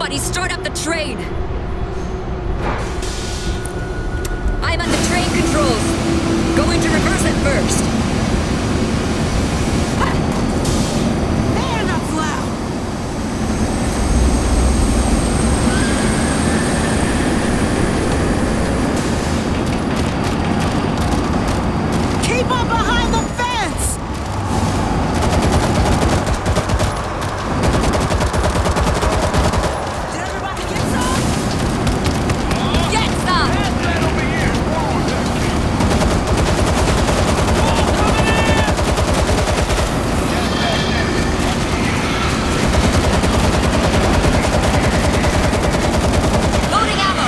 Everybody start up the train! I'm at the train controls. Go into reverse at first. Man, that's loud! Keep up behind the fence! Did everybody get some? Get some! Loading ammo!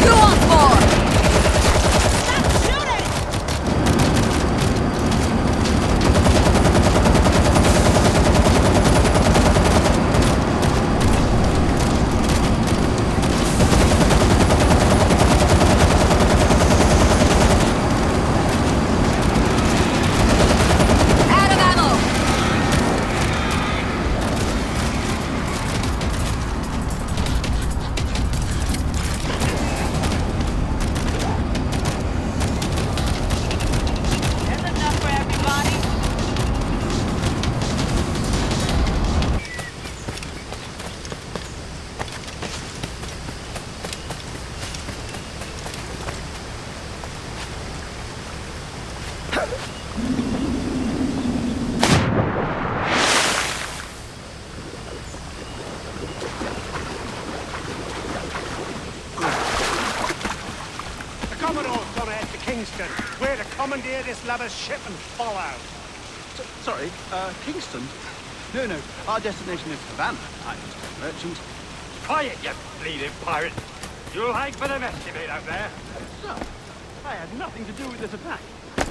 Who wants more? Stop shooting! Out of ammo! That's enough for everybody. The Commodore's gone ahead to Kingston. We're to commandeer this lover's ship and follow. Sorry, Kingston? No, our destination is Havana. I'm just a merchant. Quiet, you bleeding pirate. You'll hang for the mess you made out there. So, I had nothing to do with this attack.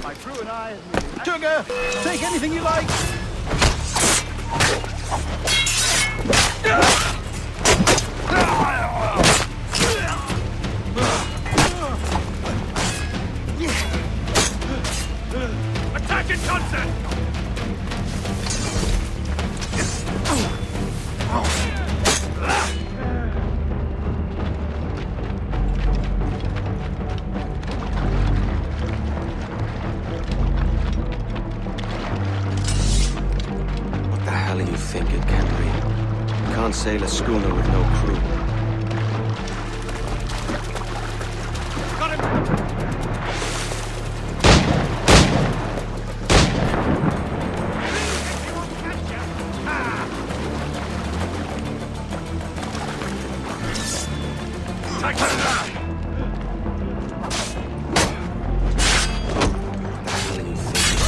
My crew and I... Sugar! Take anything you like! Attack in concert! What the hell are you thinking, Henry? You can't sail a schooner with no crew. Got him! Take her down! What the hell are you thinking?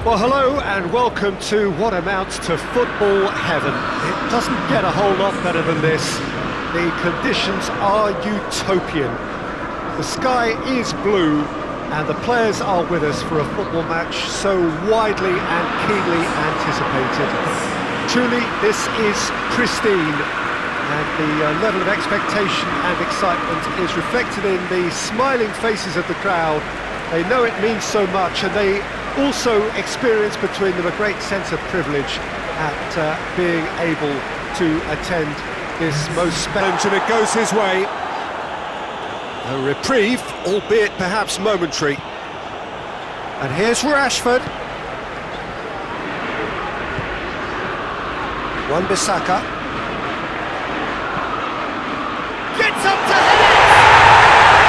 Well, hello and welcome to what amounts to football heaven. It doesn't get a whole lot better than this. The conditions are utopian. The sky is blue and the players are with us for a football match so widely and keenly anticipated. Truly, this is pristine, and the level of expectation and excitement is reflected in the smiling faces of the crowd. They know it means so much, and they also experience between them a great sense of privilege at being able to attend this most special. And it goes his way. A reprieve, albeit perhaps momentary. And here's Rashford. Wan-Bissaka. Gets up to head it!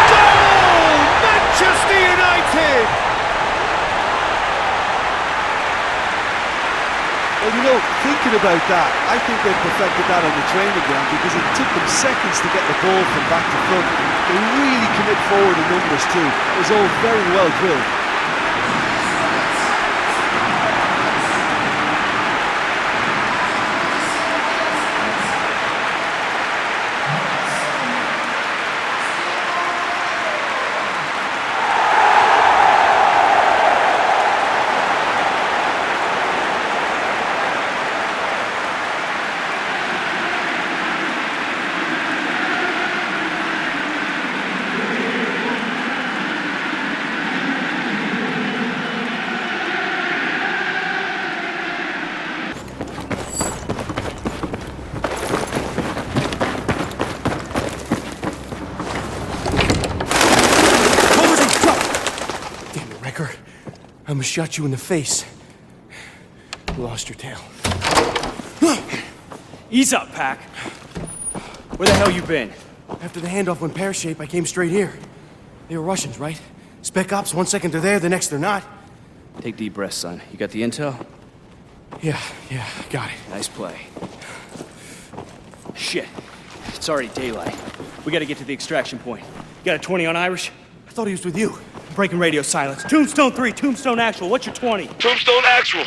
Goal! Manchester United! Well, you know, thinking about that, I think they perfected that on the training ground because it took them seconds to get the ball from back to front. They really commit forward in numbers too. It was all very well drilled. gonna shot you in the face. You lost your tail. Ease up, Pack. Where the hell you been? After the handoff went pear-shaped, I came straight here. They were Russians, right? Spec ops, 1 second they're there, the next they're not. Take deep breaths, son. You got the intel? Yeah, got it. Nice play. Shit. It's already daylight. We gotta get to the extraction point. You got a 20 on Irish? I thought he was with you. Breaking radio silence. Tombstone 3, Tombstone Actual. What's your 20? Tombstone Actual.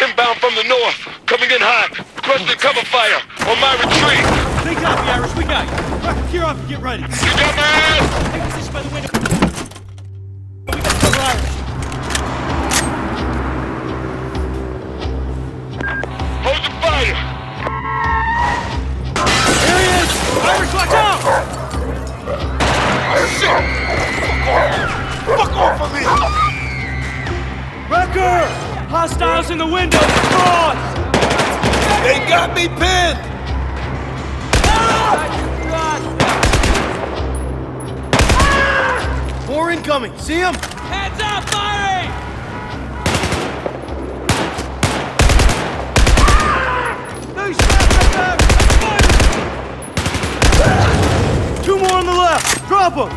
Inbound from the north. Coming in hot. Crusted cover fire. On my retreat. They copy, Irish. We got you. Gear up and get ready. You got my ass! Take position by the window. We got cover Irish. Hold your fire! Here he is! Irish, watch out! Shit! Fuck off of me! Wrecker! Hostiles in the window! Cross! They got me pinned! More incoming, see him? Hands up, firing! Nice shot, Bekas! Two more on the left! Drop them!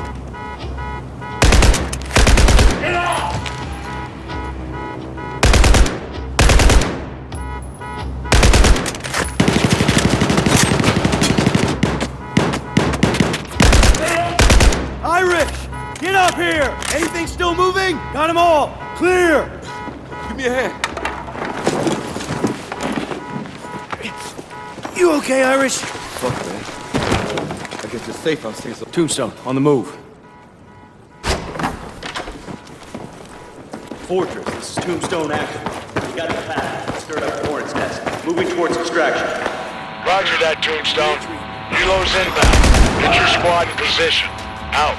Irish! Get up here! Anything still moving? Got them all! Clear! Give me a hand. You okay, Irish? Fuck, man. I get to safe house things. Tombstone, on the move. Fortress, this is Tombstone Active. We got the path. Stirred up the hornet's nest. Moving towards extraction. Roger that, Tombstone. Reload's inbound. Get your squad in position. Out.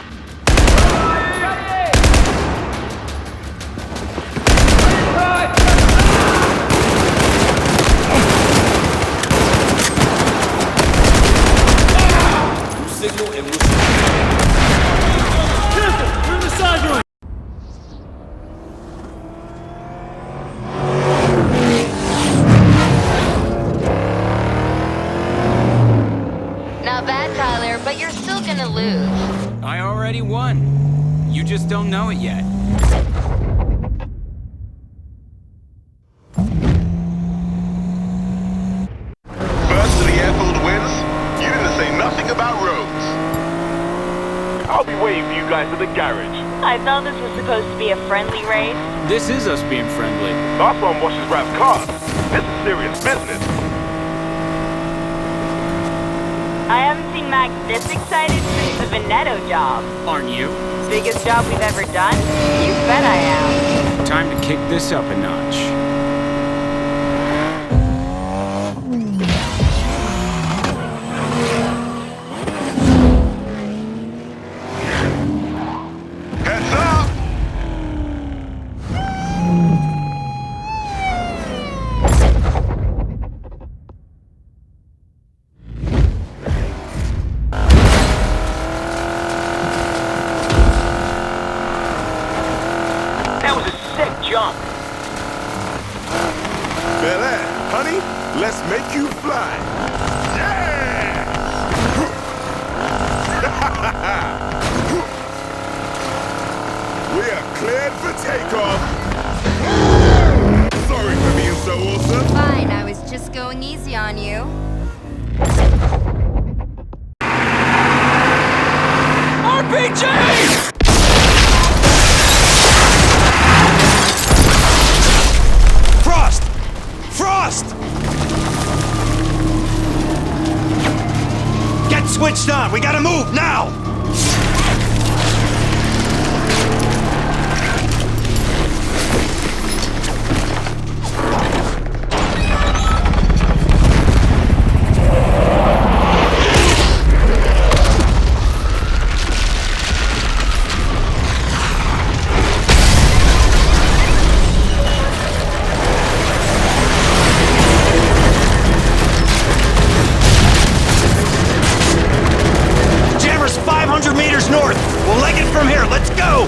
Signal and we'll... We're in the side room! Not bad, Tyler, but you're still gonna lose. I already won. You just don't know it yet. First to the airfield wins. You didn't say nothing about roads. I'll be waiting for you guys at the garage. I thought this was supposed to be a friendly raid. This is us being friendly. Last one washes Rap's car. This is serious business. I haven't seen Max this excited since the Veneto job. Aren't you? Biggest job we've ever done? You bet I am. Time to kick this up a notch. Heads up! That was a sick jump. Bel Air, honey, let's make you fly. Yeah! We are cleared for takeoff. Sorry for being so awesome. Fine, I was just going easy on you. RPG! Frost! Frost! Get switched on! We gotta move now! Jammer's 500 meters north. We'll leg it from here. Let's go!